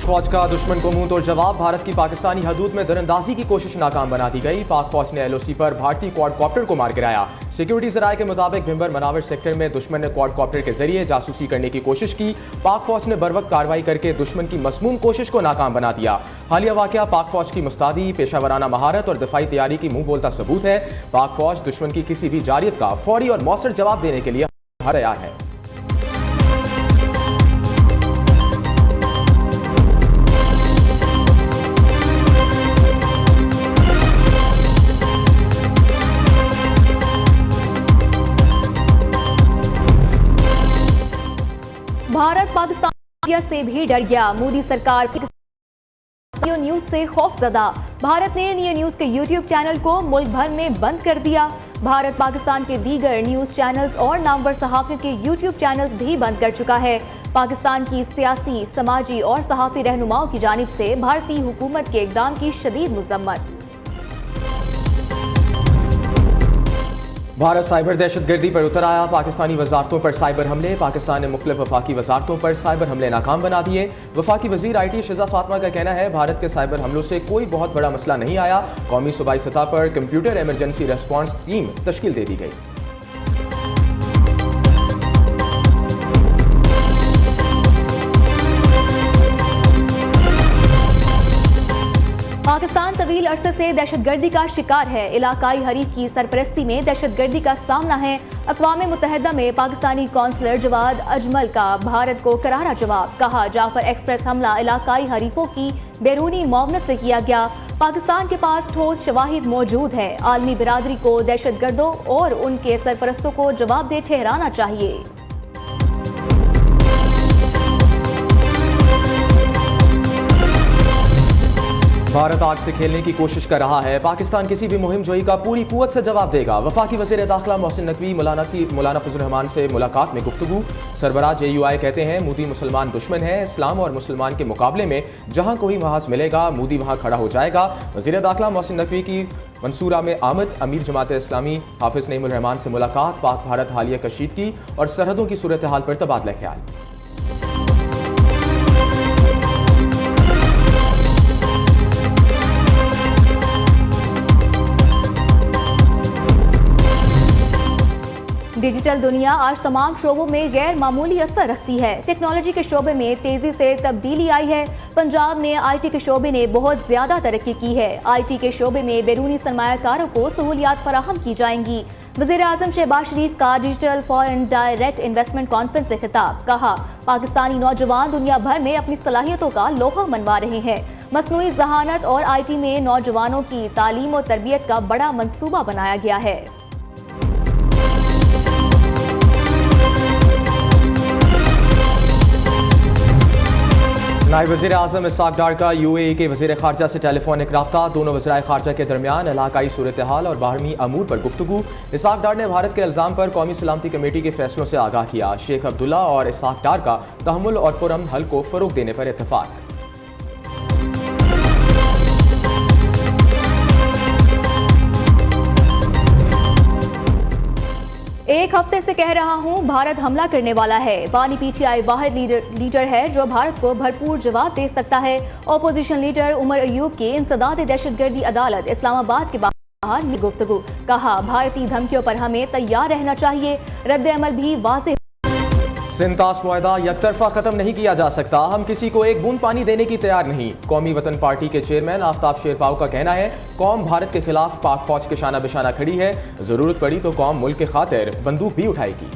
फौज का दुश्मन को मुंह तोड़ जवाब। भारत की पाकिस्तानी हदूद में दरअंदाजी की कोशिश नाकाम बना दी गई। पाक फौज ने LOC पर भारतीय क्वाडकॉप्टर को मार गिराया। सिक्योरिटी जराये के मुताबिक भिंबर मनावर सेक्टर में दुश्मन ने क्वाडकॉप्टर के जरिए जासूसी करने की कोशिश की। पाक फौज ने बरवक्त कार्रवाई करके दुश्मन की मसमूम कोशिश को नाकाम बना दिया। हालिया वाकया पाक फौज की मुस्तादी, पेशावराना महारत और दिफाई तैयारी की मुंह बोलता सबूत है। पाक फौज दुश्मन की किसी भी जारियत का फौरी और मौसर जवाब देने के लिए तैयार है। भारत पाकिस्तान से भी डर गया। मोदी सरकार की न्यूज से खौफजदा। भारत ने नियो न्यूज के YouTube चैनल को मुल्क भर में बंद कर दिया। भारत पाकिस्तान के दीगर न्यूज चैनल्स और नामवर सहाफियों के YouTube चैनल्स भी बंद कर चुका है। पाकिस्तान की सियासी, समाजी और सहाफी रहनुमाओं की जानिब से भारतीय हुकूमत के इक़दाम की शदीद मज़म्मत। भारत साइबर दहशतगर्दी पर उतर आया। पाकिस्तानी वजारतों पर साइबर हमले। पाकिस्तान ने मुख्तलिफ वफाकी वजारतों पर साइबर हमले नाकाम बना दिए। वफाकी वजीर IT शिजा फातमा का कहना है, भारत के साइबर हमलों से कोई बहुत बड़ा मसला नहीं आया। कौमी सूबाई सतह पर कंप्यूटर एमरजेंसी रेस्पॉन्स टीम तश्कील दे दी गई। पाकिस्तान तवील अरसे से दहशतगर्दी का शिकार है। इलाकाई हरीफ की सरपरस्ती में दहशतगर्दी का सामना है। अक़वाम मुत्तहिदा में पाकिस्तानी कौंसलर जवाद अजमल का भारत को करारा जवाब। कहा, जाफर एक्सप्रेस हमला इलाकाई हरीफों की बैरूनी मुआवनत से किया गया। पाकिस्तान के पास ठोस शवाहिद मौजूद है। आलमी बिरादरी को दहशतगर्दों और उनके सरपरस्तों को जवाबदेह ठहराना चाहिए। भारत आग से खेलने की कोशिश कर रहा है। पाकिस्तान किसी भी मुहिम जोई का पूरी कुव्वत से जवाब देगा। वफाकी वज़ीर दाखिला मोहसिन नकवी मौलाना फजल रहमान से मुलाकात में गुफ्तगू। सरबराह JUI कहते हैं, मोदी मुसलमान दुश्मन है। इस्लाम और मुसलमान के मुकाबले में जहां कोई महाज मिलेगा, मोदी वहां खड़ा हो जाएगा। वज़ीर दाखिला मोहसिन नकवी की मंसूरा में आमद। अमीर जमात इस्लामी हाफिज नईमुर रहमान से मुलाकात। पाक भारत हालिया कशीदगी और सरहदों की सूरत हाल पर तबादला ख्याल। डिजिटल दुनिया आज तमाम शोबों में गैर मामूली असर रखती है। टेक्नोलॉजी के शोबे में तेजी से तब्दीली आई है। पंजाब में IT के शोबे ने बहुत ज्यादा तरक्की की है। IT के शोबे में बैरूनी सरमायाकारों को सहूलियात फराहम की जाएंगी। वज़ीर आज़म शहबाज शरीफ का digital foreign direct investment conference से खिताब। कहा, पाकिस्तानी नौजवान दुनिया भर में अपनी सलाहियतों का लोहा मनवा रहे हैं। मसनूई ज़हानत और IT में नौजवानों की तालीम और तरबियत का बड़ा मंसूबा बनाया गया है। नायब वज़ीर आज़म इसाक डार का UAE के वज़ीर ख़ारजा से टेलीफोनिक रब्ता। दोनों वज़राए ख़ारजा के दरमियान इलाकाई सूरत हाल और बाहमी अमूर पर गुफ्तगू। इसाक डार ने भारत के इल्ज़ाम पर कौमी सलामती कमेटी के फैसलों से आगाह किया। शेख अब्दुल्ला और इसाक डार का तहम्मुल और पुरअमन हल को फ़रोग़ देने पर इत्तफ़ाक़। एक हफ्ते से कह रहा हूं, भारत हमला करने वाला है। बानी PTI वाहिद लीडर है जो भारत को भरपूर जवाब दे सकता है। अपोजिशन लीडर उमर अयूब की इंसदाद दहशतगर्दी अदालत इस्लामाबाद के बाहर में गुफ्तगू। कहा, भारतीय धमकियों पर हमें तैयार रहना चाहिए। रद्द अमल भी वाज़ेह। सिंतास मुआहदा यकतरफा खत्म नहीं किया जा सकता। हम किसी को एक बूंद पानी देने की तैयार नहीं। कौमी वतन पार्टी के चेयरमैन आफ्ताब शेरपाव का कहना है, कौम भारत के खिलाफ पाक फौज के शाना बिशाना खड़ी है। जरूरत पड़ी तो कौम मुल्क के खातिर बंदूक भी उठाएगी।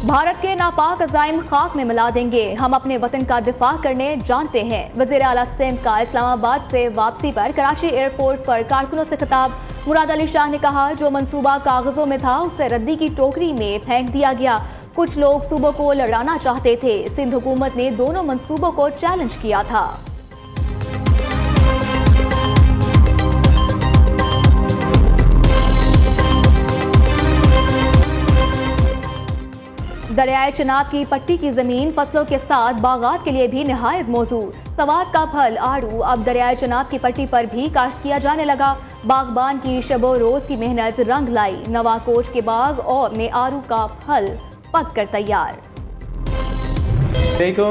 भारत के नापाक अज़ाइम खाक में मिला देंगे। हम अपने वतन का दिफा करने जानते हैं। वज़ीर आला सिंध का इस्लामाबाद से वापसी पर कराची एयरपोर्ट पर कारकुनों से खिताब। मुराद अली शाह ने कहा, जो मंसूबा कागजों में था उसे रद्दी की टोकरी में फेंक दिया गया। कुछ लोग सूबों को लड़ाना चाहते थे। सिंध हुकूमत ने दोनों मंसूबों को चैलेंज किया था। दरियाए चिनाब की पट्टी की जमीन फसलों के साथ बागात के लिए भी निहायत मौजूद। सवाद का फल आड़ू अब दरियाए चिनाब की पट्टी पर भी काश्त किया जाने लगा। बागबान की शबो रोज की मेहनत रंग लाई, नवाकोच के बाग और में आरू का फल पक कर तैयार।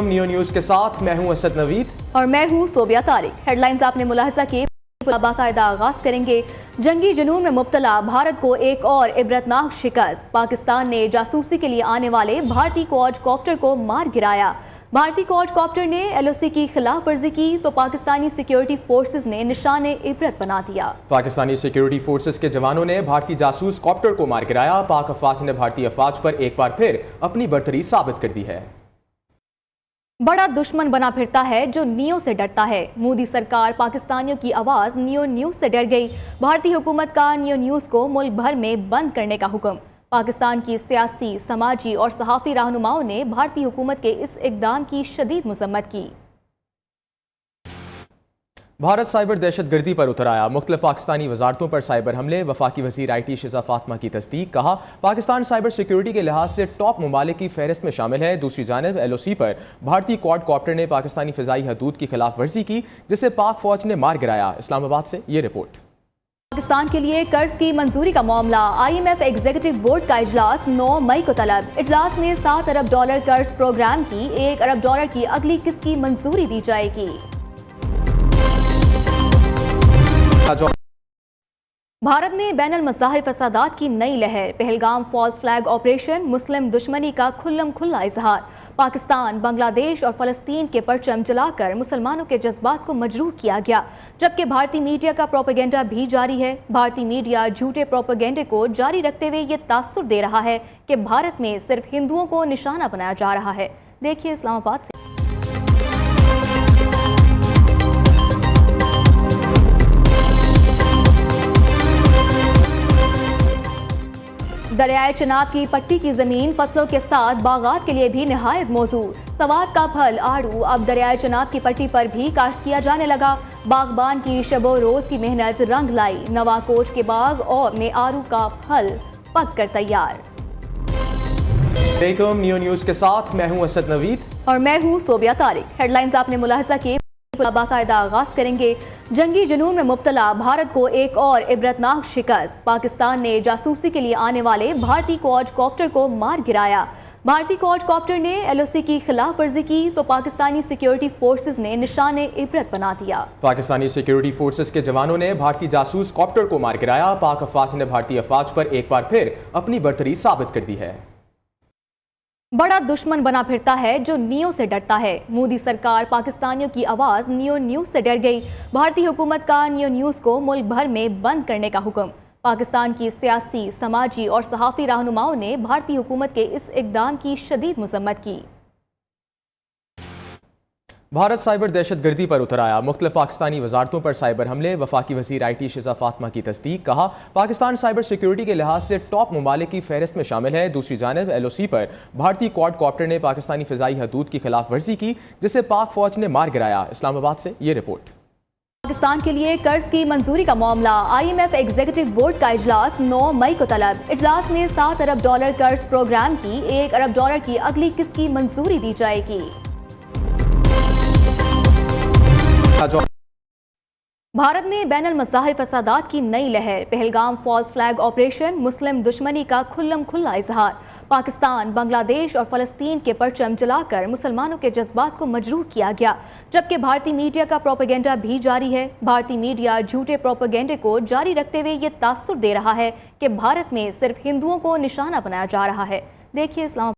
नियो न्यूज के साथ मैं हूं असद नवीद और मैं हूं सोबिया तारिक। हेडलाइंस आपने मुलाहजा किए, बाकायदा आगाज करेंगे। जंगी जुनून में मुब्तला भारत को एक और इबरतनाक शिकस्त। पाकिस्तान ने जासूसी के लिए आने वाले भारतीय क्वाडकॉप्टर को मार गिराया। भारतीय क्वाडकॉप्टर ने एलओसी की खिलाफ वर्जी की तो पाकिस्तानी सिक्योरिटी फोर्सेस ने निशाने इबरत बना दिया। पाकिस्तानी सिक्योरिटी फोर्सेस के जवानों ने भारतीय जासूस कॉप्टर को मार गिराया। पाक अफवाज ने भारतीय अफवाज पर एक बार फिर अपनी बर्तरी साबित कर दी है। बड़ा दुश्मन बना फिरता है जो नियो से डरता है। मोदी सरकार पाकिस्तानियों की आवाज नियो न्यूज से डर गई। भारतीय हुकूमत का नियो न्यूज को मुल्क भर में बंद करने का हुक्म। पाकिस्तान की सियासी, समाजी और सहाफ़ी रहनुमाओं ने भारतीय हुकूमत के इस इक़दाम की शदीद मज़म्मत की। भारत साइबर दहशतगर्दी पर उतर आया। मुख्तलिफ पाकिस्तानी वजारतों पर साइबर हमले। वफाकी वज़ीर IT शिजा फातिमा की तस्दीक। कहा, पाकिस्तान साइबर सिक्योरिटी के लिहाज से टॉप ममालिक की फहरिस्त में शामिल है। दूसरी जानब LOC पर भारतीय क्वाडकॉप्टर ने पाकिस्तानी फ़िज़ाई हदूद की खिलाफ वर्जी की, जिसे पाक फौज ने मार गिराया। इस्लामाबाद से ये रिपोर्ट। पाकिस्तान के लिए कर्ज की मंजूरी का मामला। IMF एग्जीक्यूटिव बोर्ड का इजलास 9 मई को तलब। इजलास में $7 अरब कर्ज प्रोग्राम की $1 अरब की अगली किस्त की मंजूरी दी जाएगी। भारत में बैनुल मज़ाहिर फसादात की नई लहर। पहलगाम फॉल्स फ्लैग ऑपरेशन, मुस्लिम दुश्मनी का खुल्लम खुल्ला इजहार। पाकिस्तान, बांग्लादेश और फ़लस्तीन के परचम जलाकर मुसलमानों के जज्बात को मजरूर किया गया, जबकि भारतीय मीडिया का प्रोपेगेंडा भी जारी है। भारतीय मीडिया झूठे प्रोपेगेंडे को जारी रखते हुए ये तासुर दे रहा है कि भारत में सिर्फ हिंदुओं को निशाना बनाया जा रहा है। देखिए इस्लामाबाद से। दरियाए चिनाब की पट्टी की जमीन फसलों के साथ बागात के लिए भी निहायत मौजूद। सवाद का फल आड़ू अब दरियाए चिनाब की पट्टी पर भी काश्त किया जाने लगा। बागबान की शबो रोज की मेहनत रंग लाई, नवाकोच के बाग और में आड़ू का फल पक कर तैयार। नियो न्यूज के साथ मैं हूं असद नवीद और मैं हूं सोबिया तारिक। हेडलाइंस आपने मुलाहजा किए, बाकायदा आगाज करेंगे। जंगी जुनून में मुब्तला भारत को एक और इबरतनाक शिकस्त। पाकिस्तान ने जासूसी के लिए आने वाले भारतीय क्वाडकॉप्टर को मार गिराया। भारतीय क्वाडकॉप्टर ने LOC की खिलाफ वर्जी की तो पाकिस्तानी सिक्योरिटी फोर्सेस ने निशाने इबरत बना दिया। पाकिस्तानी सिक्योरिटी फोर्सेस के जवानों ने भारतीय जासूस कॉप्टर को मार गिराया। पाक अफवाज ने भारतीय अफवाज पर एक बार फिर अपनी बर्तरी साबित कर दी है। बड़ा दुश्मन बना फिरता है जो नियो से डरता है। मोदी सरकार पाकिस्तानियों की आवाज नियो न्यूज से डर गई। भारतीय हुकूमत का नियो न्यूज को मुल्क भर में बंद करने का हुक्म। पाकिस्तान की सियासी, समाजी और सहाफ़ी रहनुमाओं ने भारतीय हुकूमत के इस इक़दाम की शदीद मज़म्मत की। भारत साइबर दहशतगर्दी पर उतर आया। मुख्तलिफ पाकिस्तानी वजारतों पर साइबर हमले। वफाकी वज़ीर IT शिजा फातिमा की तस्दीक। कहा, पाकिस्तान साइबर सिक्योरिटी के लिहाज से टॉप ममालिक की फहरिस्त में शामिल है। दूसरी जानब LOC पर भारतीय क्वाडकॉप्टर ने पाकिस्तानी फ़िज़ाई हदूद की खिलाफ वर्जी की, जिसे पाक फौज ने मार गिराया। इस्लामाबाद से ये रिपोर्ट। पाकिस्तान के लिए कर्ज की मंजूरी का मामला। IMF एग्जीक्यूटिव बोर्ड का इजलास 9 मई को तलब। इजलास में $7 अरब कर्ज प्रोग्राम की $1 अरब की अगली किस्त की मंजूरी दी जाएगी। भारत में बैनुल मज़ाहिर फसादात की नई लहर। पहलगाम फॉल्स फ्लैग ऑपरेशन, मुस्लिम दुश्मनी का खुल्लम खुल्ला इजहार। पाकिस्तान, बांग्लादेश और फ़लस्तीन के परचम जलाकर मुसलमानों के जज्बात को मजरूर किया गया, जबकि भारतीय मीडिया का प्रोपेगेंडा भी जारी है। भारतीय मीडिया झूठे प्रोपेगेंडे को जारी रखते हुए ये तासुर दे रहा है कि भारत में सिर्फ हिंदुओं को निशाना बनाया जा रहा है। देखिए इस्लाम